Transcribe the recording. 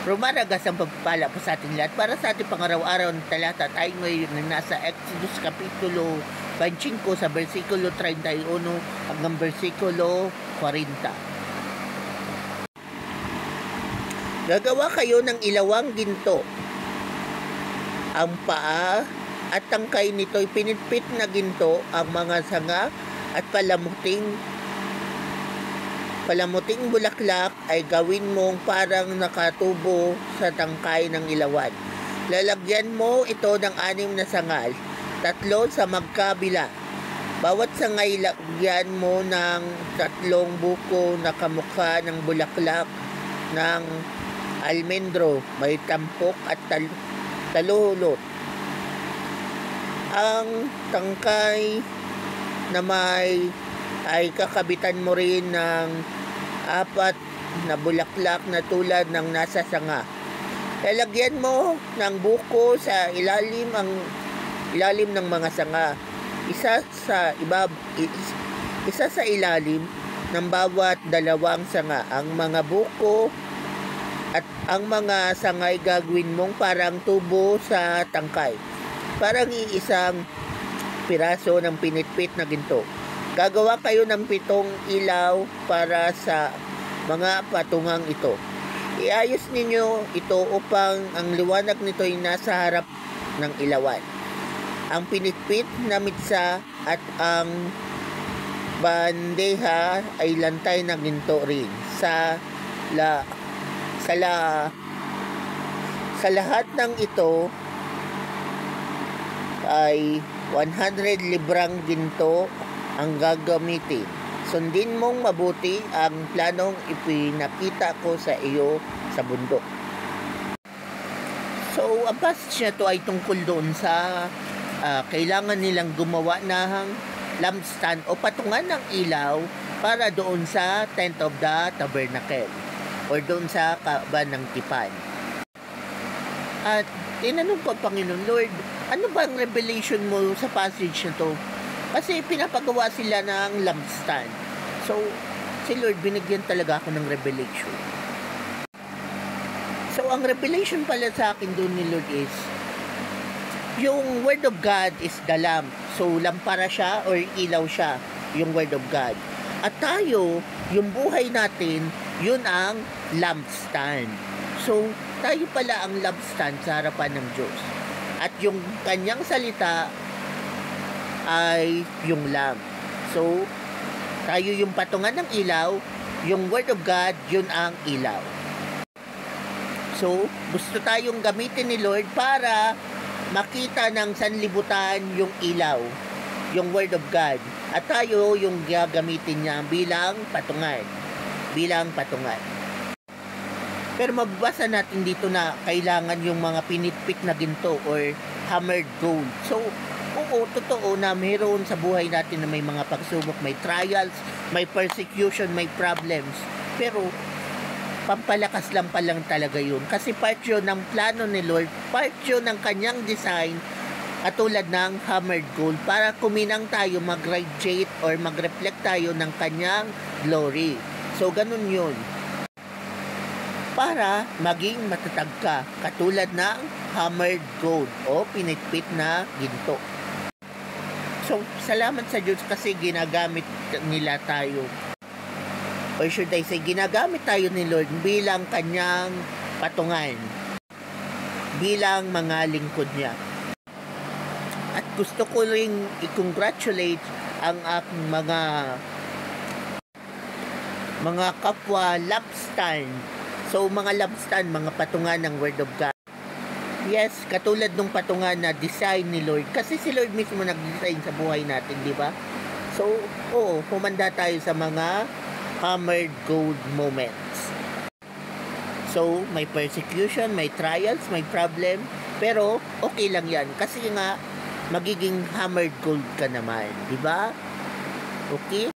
Rumaragas ang pagpapala po sa ating lahat para sa ating pangaraw-araw ng talata. Tayo ngayon na nasa Exodus Kapitulo 25 sa versikulo 31 hanggang versikulo 40. Gagawa kayo ng ilawang ginto. Ang paa at tangkay nito'y pinitpit na ginto, ang mga sanga at palamuting bulaklak ay gawin mong parang nakatubo sa tangkay ng ilawan. Lalagyan mo ito ng 6 na sangal, 3 sa magkabila. Bawat sangay lagyan mo ng 3 buko na kamukha ng bulaklak ng almendro, may tampok at talulot. Ang tangkay na ay kakabitan mo rin ng 4 na bulaklak na tulad ng nasa sanga. Lalagyan mo ng buko sa ilalim ng mga sanga. Isa sa ilalim ng bawat 2 sanga. Ang mga buko at ang mga sangay gagawin mong parang tubo sa tangkay. Parang iisang piraso ng pinitpit na ginto. Gagawa kayo ng 7 ilaw para sa mga patungang ito. Iayos ninyo ito upang ang liwanag nito ay nasa harap ng ilawan. Ang pinitpit na mitsa at ang bandeha ay lantay na ginto rin. Sa lahat ng ito ay 100 librang ginto ang gagamitin. Sundin mong mabuti ang planong ipinakita ko sa iyo sa bundok. So, ang passage na ito ay tungkol doon sa kailangan nilang gumawa ng lampstand o patungan ng ilaw para doon sa tent of the tabernacle or doon sa kaban ng tipan. At tinanong ko, Panginoon Lord, ano ba ang revelation mo sa passage na to? Kasi pinapagawa sila ng lampstand. So, si Lord, binigyan talaga ako ng revelation. So, ang revelation pala sa akin doon ni Lord is, yung Word of God is the lamp. So, lampara siya or ilaw siya, yung Word of God. At tayo, yung buhay natin, yun ang lampstand. So, tayo pala ang lampstand sa harapan ng Diyos. At yung kanyang salita ay yung lamp. So, tayo yung patungan ng ilaw, yung Word of God, yun ang ilaw. So, gusto tayong gamitin ni Lord para makita ng sanlibutan yung ilaw, yung Word of God. At tayo yung gagamitin niya bilang patungan. Pero mababasa natin dito na kailangan yung mga pinitpit na ginto or hammered gold. So, oo, totoo na mayroon sa buhay natin na may mga pagsubok, may trials, may persecution, may problems. Pero, pampalakas lang talaga yun. Kasi part yun ng plano ni Lord, part yun ng kanyang design, katulad ng hammered gold, para kuminang tayo, mag-radiate or mag-reflect tayo ng kanyang glory. So, ganun yun. Para maging matatag ka, katulad ng hammered gold o pinitpit na ginto. So, salamat sa Diyos kasi ginagamit nila tayo. Or should I say, ginagamit tayo ni Lord bilang kanyang patungan. Bilang mga lingkod niya. At gusto ko ring i-congratulate ang aking mga kapwa lampstand. So, mga lampstand, mga patungan ng Word of God. Yes, katulad ng patungan na design ni Lord. Kasi si Lord mismo nag-design sa buhay natin, di ba? So, oo, humanda tayo sa mga hammered gold moments. So, may persecution, may trials, may problem. Pero, okay lang yan. Kasi nga, magiging hammered gold ka naman, di ba? Okay?